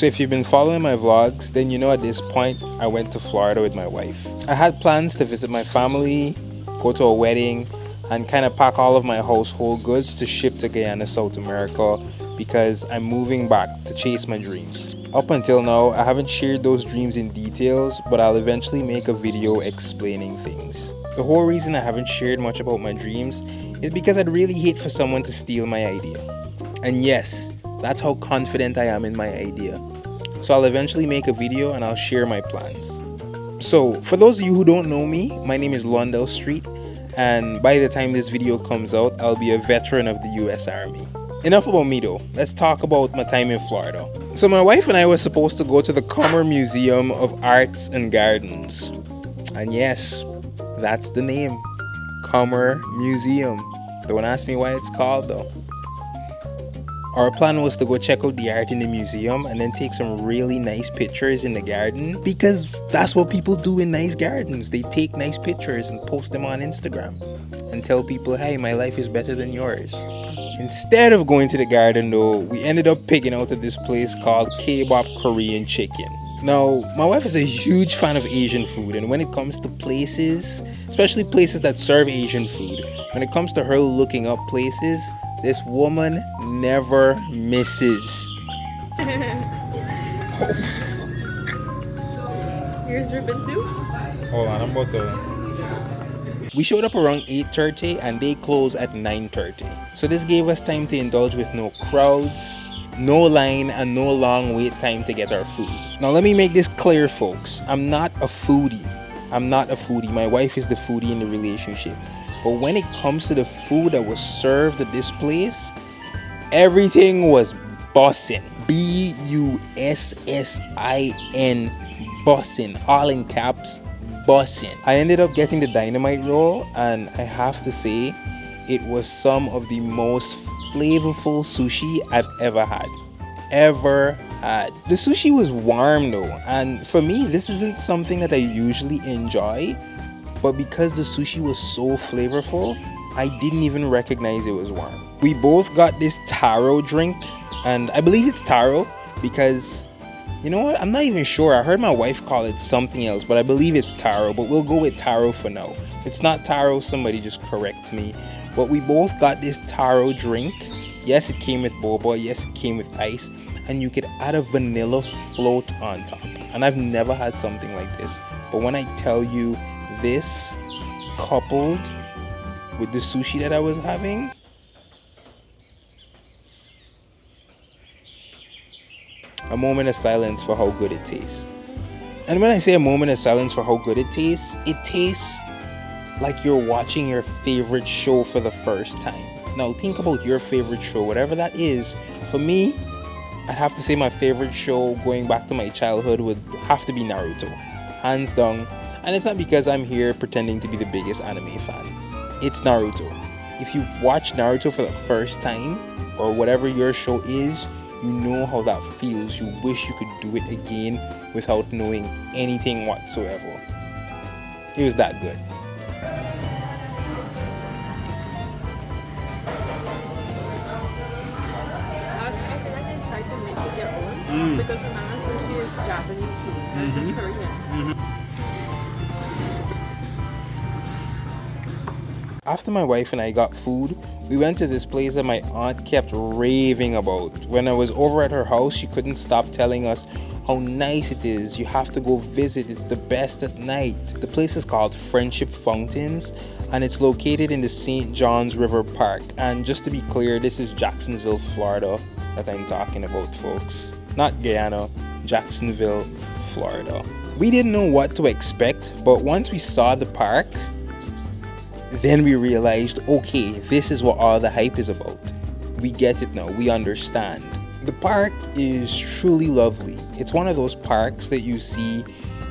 So if you've been following my vlogs, then you know at this point I went to Florida with my wife. I had plans to visit my family, go to a wedding, and kind of pack all of my household goods to ship to Guyana, South America, because I'm moving back to chase my dreams. Up until now, I haven't shared those dreams in details, but I'll eventually make a video explaining things. The whole reason I haven't shared much about my dreams is because I'd really hate for someone to steal my idea. And yes, that's how confident I am in my idea. So I'll eventually make a video and I'll share my plans. So for those of you who don't know me, my name is Londell Street, and by the time this video comes out, I'll be a veteran of the US Army. Enough about me though, let's talk about my time in Florida. So my wife and I were supposed to go to the Commerce Museum of Arts and Gardens. And yes, that's the name, Commerce Museum. Don't ask me why it's called though. Our plan was to go check out the art in the museum and then take some really nice pictures in the garden, because that's what people do in nice gardens. They take nice pictures and post them on Instagram and tell people, hey, my life is better than yours. Instead of going to the garden though, we ended up picking out at this place called K-Bop Korean Chicken. Now, my wife is a huge fan of Asian food, and when it comes to places, especially places that serve Asian food, when it comes to her looking up places, this woman never misses. Here's ribbon too. Hold on, I'm about to... We showed up around 8:30 and they closed at 9:30. So this gave us time to indulge with no crowds, no line, and no long wait time to get our food. Now let me make this clear, folks. I'm not a foodie. My wife is the foodie in the relationship. But when it comes to the food that was served at this place, everything was bussin'. B-U-S-S-I-N, bussin'. All in caps, bussin'. I ended up getting the dynamite roll, and I have to say, it was some of the most flavorful sushi I've ever had. The sushi was warm though, and for me, this isn't something that I usually enjoy. But because the sushi was so flavorful, I didn't even recognize it was warm. We both got this taro drink, and I believe it's taro because, you know what, I'm not even sure. I heard my wife call it something else, but I believe it's taro, but we'll go with taro for now. If it's not taro, somebody just correct me. But we both got this taro drink. Yes, it came with boba, yes, it came with ice, and you could add a vanilla float on top. And I've never had something like this, but when I tell you, this coupled with the sushi that I was having, a moment of silence for how good it tastes. And when I say a moment of silence for how good it tastes like you're watching your favorite show for the first time. Now think about your favorite show, whatever that is. For me, I'd have to say my favorite show going back to my childhood would have to be Naruto, hands down. And it's not because I'm here pretending to be the biggest anime fan. It's Naruto. If you watch Naruto for the first time, or whatever your show is, you know how that feels. You wish you could do it again without knowing anything whatsoever. It was that good. I feel like I tried to make it their own because the nana sushi is Japanese food. This is Korean. After my wife and I got food, we went to this place that my aunt kept raving about. When I was over at her house, she couldn't stop telling us how nice it is. You have to go visit. It's the best at night. The place is called Friendship Fountains, and it's located in the St. Johns River Park. And just to be clear, this is Jacksonville, Florida that I'm talking about, folks. Not Guyana, Jacksonville, Florida. We didn't know what to expect, but once we saw the park, then we realized, okay, this is what all the hype is about. We get it now, we understand. The park is truly lovely. It's one of those parks that you see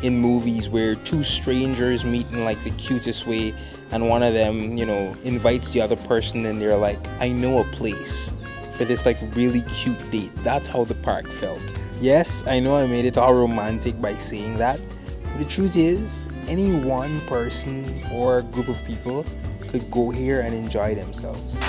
in movies where two strangers meet in like the cutest way, and one of them, you know, invites the other person and they're like, I know a place for this like really cute date. That's how the park felt. Yes, I know I made it all romantic by saying that. The truth is, any one person or group of people could go here and enjoy themselves.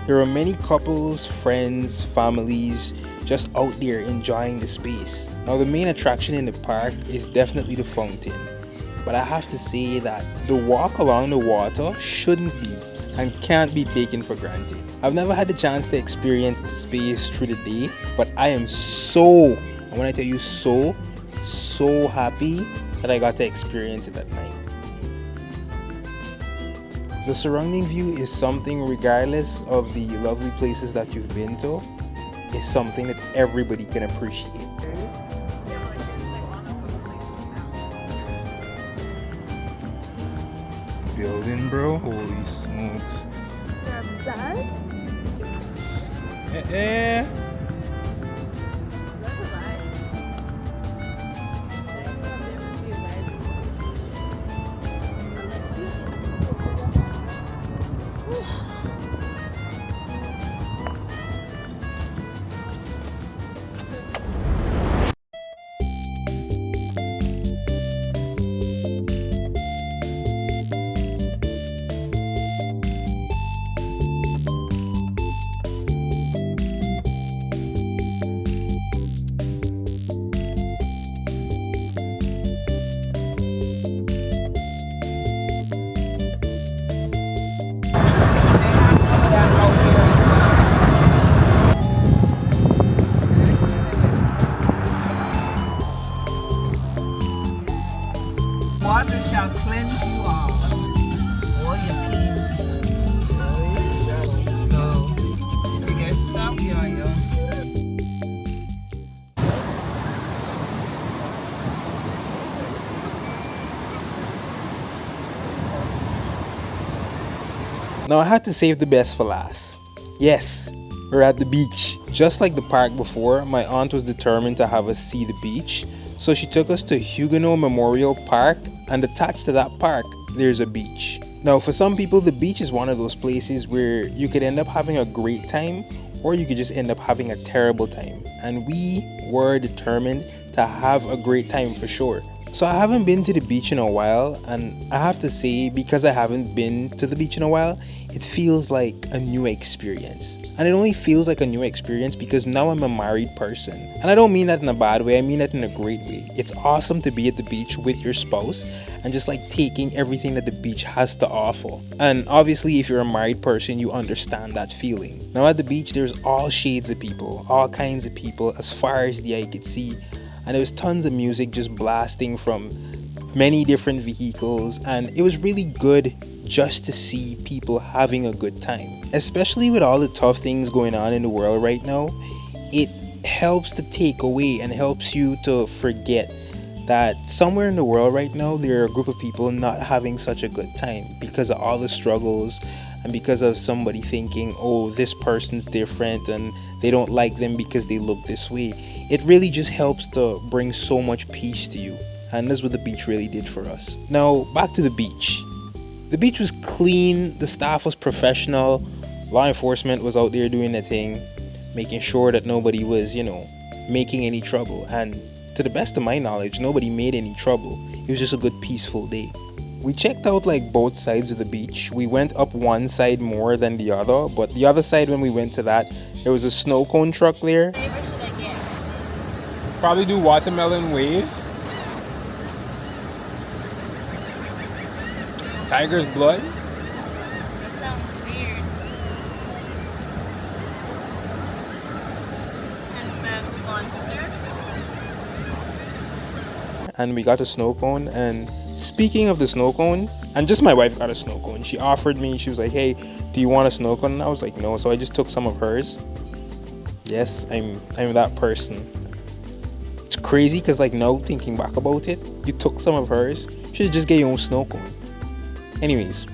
There are many couples, friends, families just out there enjoying the space. Now the main attraction in the park is definitely the fountain, but I have to say that the walk along the water shouldn't be and can't be taken for granted. I've never had the chance to experience the space through the day, but I am so, and when I tell you so happy that I got to experience it at night. The surrounding view is something, regardless of the lovely places that you've been to, is something that everybody can appreciate. Building, bro, holy smokes. Water shall cleanse you all your pains. So, you guys stop here, yo. Now I had to save the best for last. Yes, we're at the beach. Just like the park before, my aunt was determined to have us see the beach, so she took us to Hugenot Memorial Park, and attached to that park, there's a beach. Now for some people, the beach is one of those places where you could end up having a great time, or you could just end up having a terrible time. And we were determined to have a great time for sure. So I haven't been to the beach in a while, and I have to say, because I haven't been to the beach in a while, it feels like a new experience. And it only feels like a new experience because now I'm a married person. And I don't mean that in a bad way, I mean that in a great way. It's awesome to be at the beach with your spouse and just like taking everything that the beach has to offer. And obviously if you're a married person, you understand that feeling. Now at the beach, there's all shades of people, all kinds of people as far as the eye could see. And there was tons of music just blasting from many different vehicles, and it was really good just to see people having a good time. Especially with all the tough things going on in the world right now, it helps to take away and helps you to forget that somewhere in the world right now there are a group of people not having such a good time because of all the struggles and because of somebody thinking, oh, this person's different and they don't like them because they look this way. It really just helps to bring so much peace to you, and that's what the beach really did for us. Now back to the beach. The beach was clean, the staff was professional, law enforcement was out there doing their thing, making sure that nobody was, making any trouble. And to the best of my knowledge, nobody made any trouble. It was just a good peaceful day. We checked out like both sides of the beach. We went up one side more than the other, but the other side, when we went to that, there was a snow cone truck there. Probably do watermelon wave. Tiger's blood. That sounds weird. And then monster. And we got a snow cone. And speaking of the snow cone, and just my wife got a snow cone. She offered me, she was like, hey, do you want a snow cone? And I was like, no. So I just took some of hers. Yes, I'm that person. It's crazy because like now thinking back about it, you took some of hers. You should just get your own snow cone. Anyways,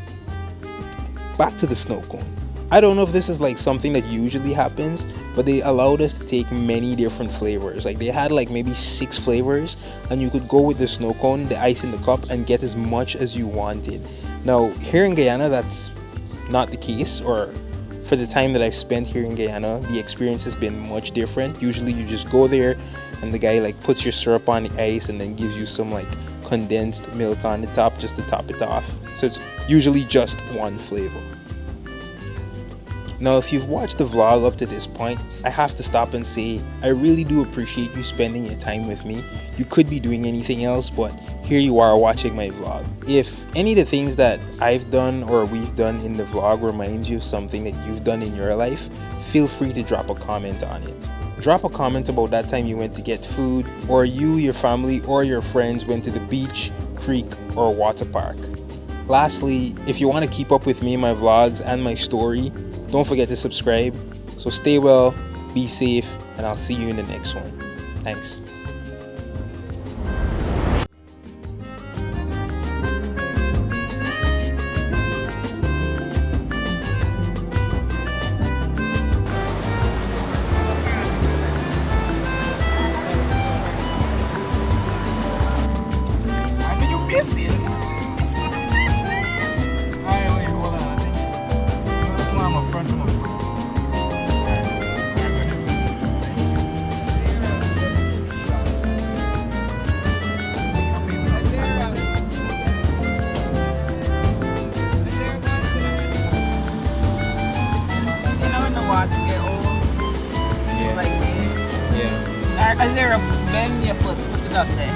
back to the snow cone. I don't know if this is like something that usually happens, but they allowed us to take many different flavors. Like they had like maybe 6 flavors, and you could go with the snow cone, the ice in the cup, and get as much as you wanted. Now here in Guyana, that's not the case, or for the time that I've spent here in Guyana, the experience has been much different. Usually you just go there and the guy like puts your syrup on the ice and then gives you some like condensed milk on the top just to top it off. So it's usually just one flavor. Now, if you've watched the vlog up to this point, I have to stop and say, I really do appreciate you spending your time with me. You could be doing anything else, but here you are watching my vlog. If any of the things that I've done or we've done in the vlog reminds you of something that you've done in your life, feel free to drop a comment on it. Drop a comment about that time you went to get food, or you, your family, or your friends went to the beach, creek, or water park. Lastly, if you want to keep up with me, my vlogs, and my story, don't forget to subscribe. So stay well, be safe, and I'll see you in the next one. Thanks. Is there a bend your foot? Put it up there.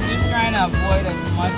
Just trying to avoid as much